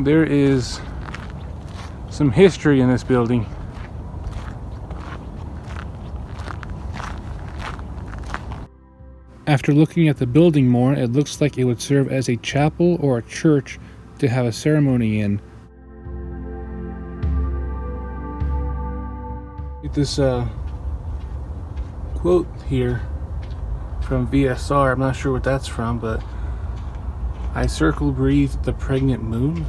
there is some history in this building. After looking at the building more, it looks like it would serve as a chapel or a church to have a ceremony in. Get this quote here from VSR. I'm not sure what that's from, but I circle breathed the pregnant moon.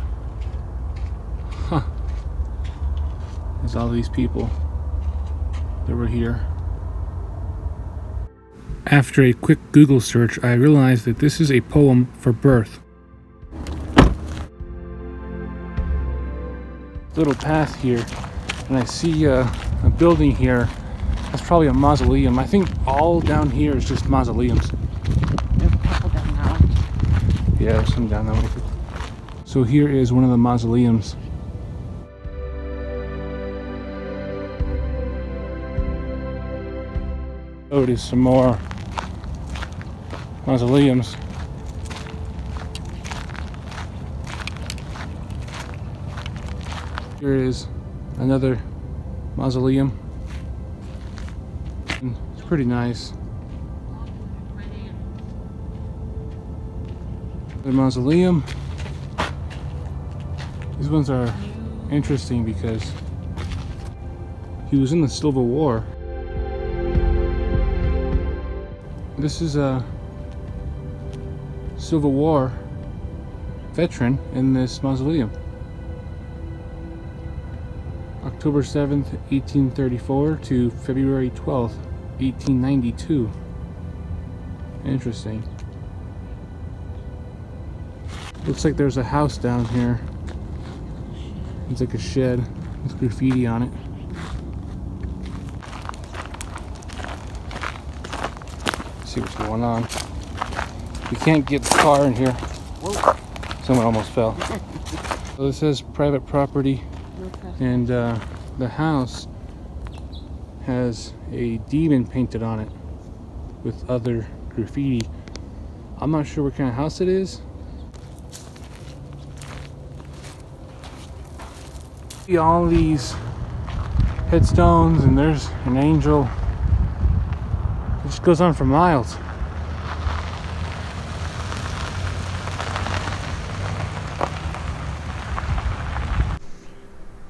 Huh. There's all these people that were here. After a quick Google search, I realized that this is a poem for birth. Little path here, and I see a building here. That's probably a mausoleum. I think all down here is just mausoleums. There's a couple down that way. Yeah, there's some down that way. So here is one of the mausoleums. Oh, it is some more mausoleums. Here is another mausoleum. It's pretty nice. The mausoleum. These ones are interesting because he was in the Civil War. This is a Civil War veteran in this mausoleum. October 7th, 1834 to February 12th, 1892. Interesting. Looks like there's a house down here. It's like a shed with graffiti on it. Let's see what's going on. We can't get the car in here. Whoa. Someone almost fell. So this says private property, and the house has a demon painted on it with other graffiti. I'm not sure what kind of house it is. See all these headstones, and there's an angel. It just goes on for miles.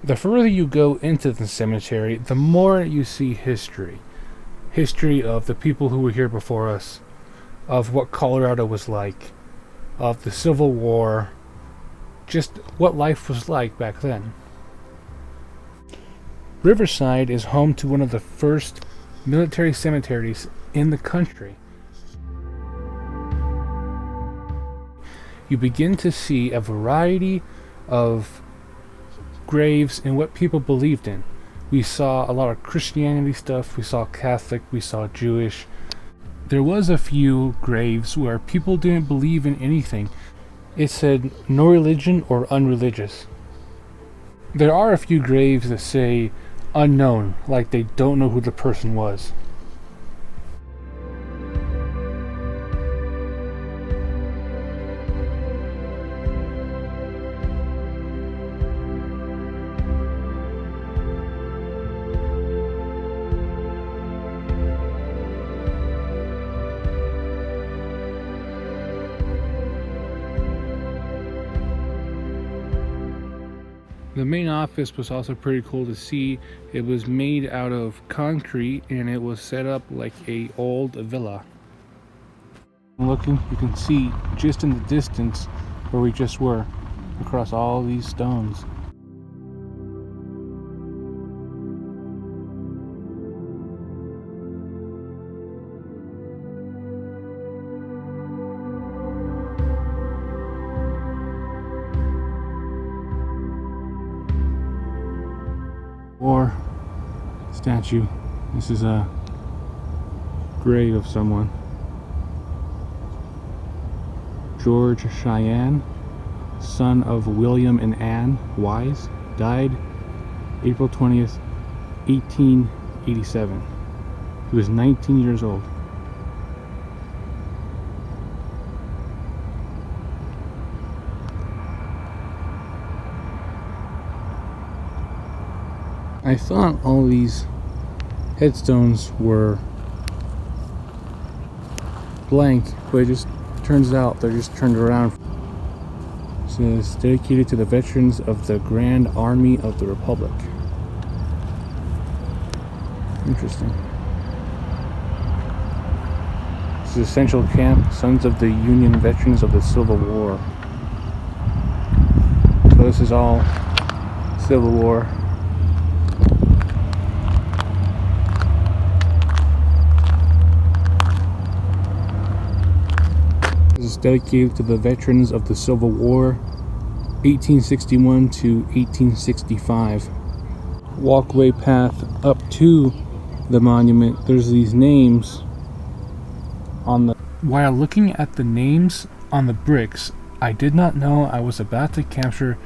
The further you go into the cemetery, the more you see history. History of the people who were here before us, of what Colorado was like, of the Civil War, just what life was like back then. Riverside is home to one of the first military cemeteries in the country. You begin to see a variety of graves and what people believed in. We saw a lot of Christianity stuff, we saw Catholic, we saw Jewish. There was a few graves where people didn't believe in anything. It said no religion or unreligious. There are a few graves that say unknown, like they don't know who the person was. The main office was also pretty cool to see. It was made out of concrete and it was set up like a old villa. Looking, you can see just in the distance where we just were, across all these stones. Or statue. This is a grave of someone. George Cheyenne, son of William and Anne Wise, died April 20th, 1887. He was 19 years old. I thought all these headstones were blank, but it just turns out they're just turned around. It says dedicated to the veterans of the Grand Army of the Republic. Interesting. This is Central Camp, Sons of the Union Veterans of the Civil War. So this is all Civil War. This is dedicated to the veterans of the Civil War, 1861 to 1865. Walkway path up to the monument. There's these names on the... While looking at the names on the bricks, I did not know I was about to capture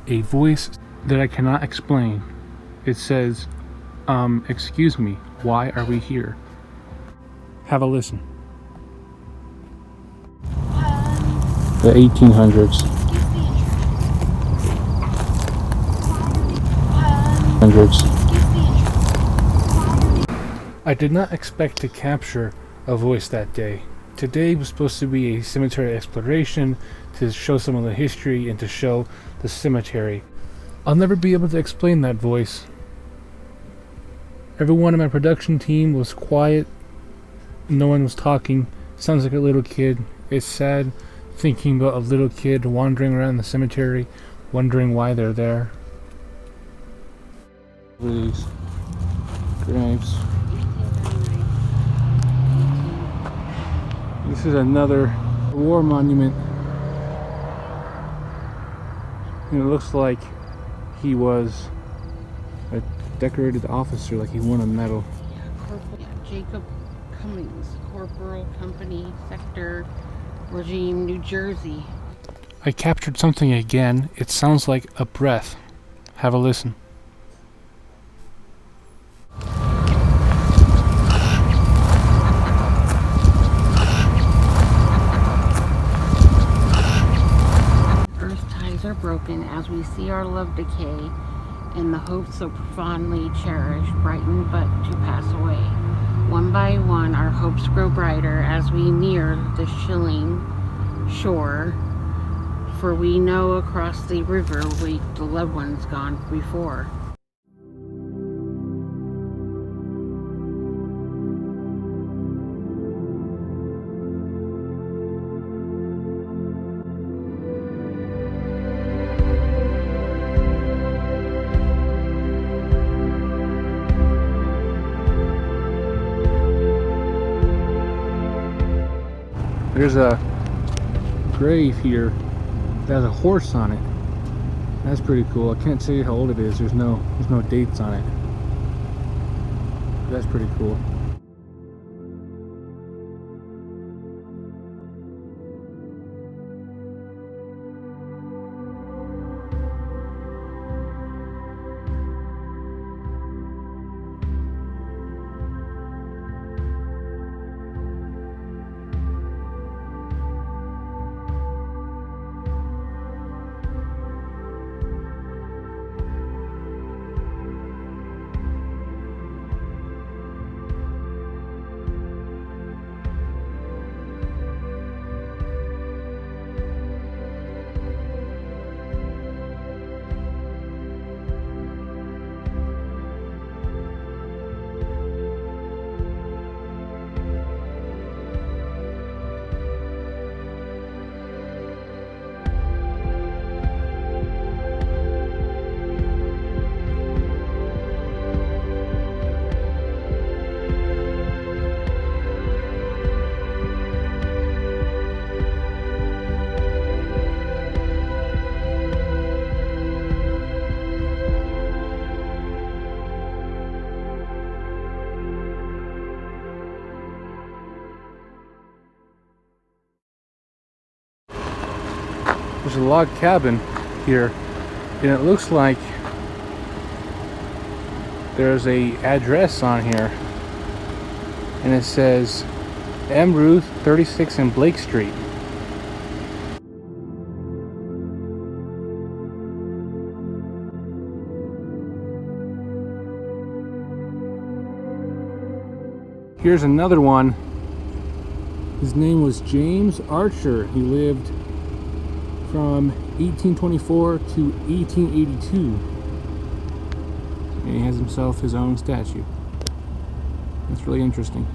a voice that I cannot explain. It says, excuse me, why are we here? Have a listen. The 1800s. I did not expect to capture a voice that day. Today was supposed to be a cemetery exploration, to show some of the history and to show the cemetery. I'll never be able to explain that voice. Everyone in my production team was quiet. No one was talking. Sounds like a little kid. It's sad thinking about a little kid wandering around the cemetery, wondering why they're there. These graves. This is another war monument. And it looks like he was a decorated officer, like he won a medal. Yeah, Jacob Cummings, Corporal Company, Sector, Regime, New Jersey. I captured something again. It sounds like a breath. Have a listen. Earth ties are broken as we see our love decay, and the hopes so profoundly cherished brighten but to pass away. One by one our hopes grow brighter as we near the chilling shore, for we know across the river wait the loved ones gone before. There's a grave here that has a horse on it. That's pretty cool. I can't say how old it is. There's no dates on it. That's pretty cool. There's a log cabin here, and it looks like there's a address on here, and it says M. Ruth 36 and Blake Street. Here's another one. His name was James Archer. He lived from 1824 to 1882. And he has himself his own statue. That's really interesting.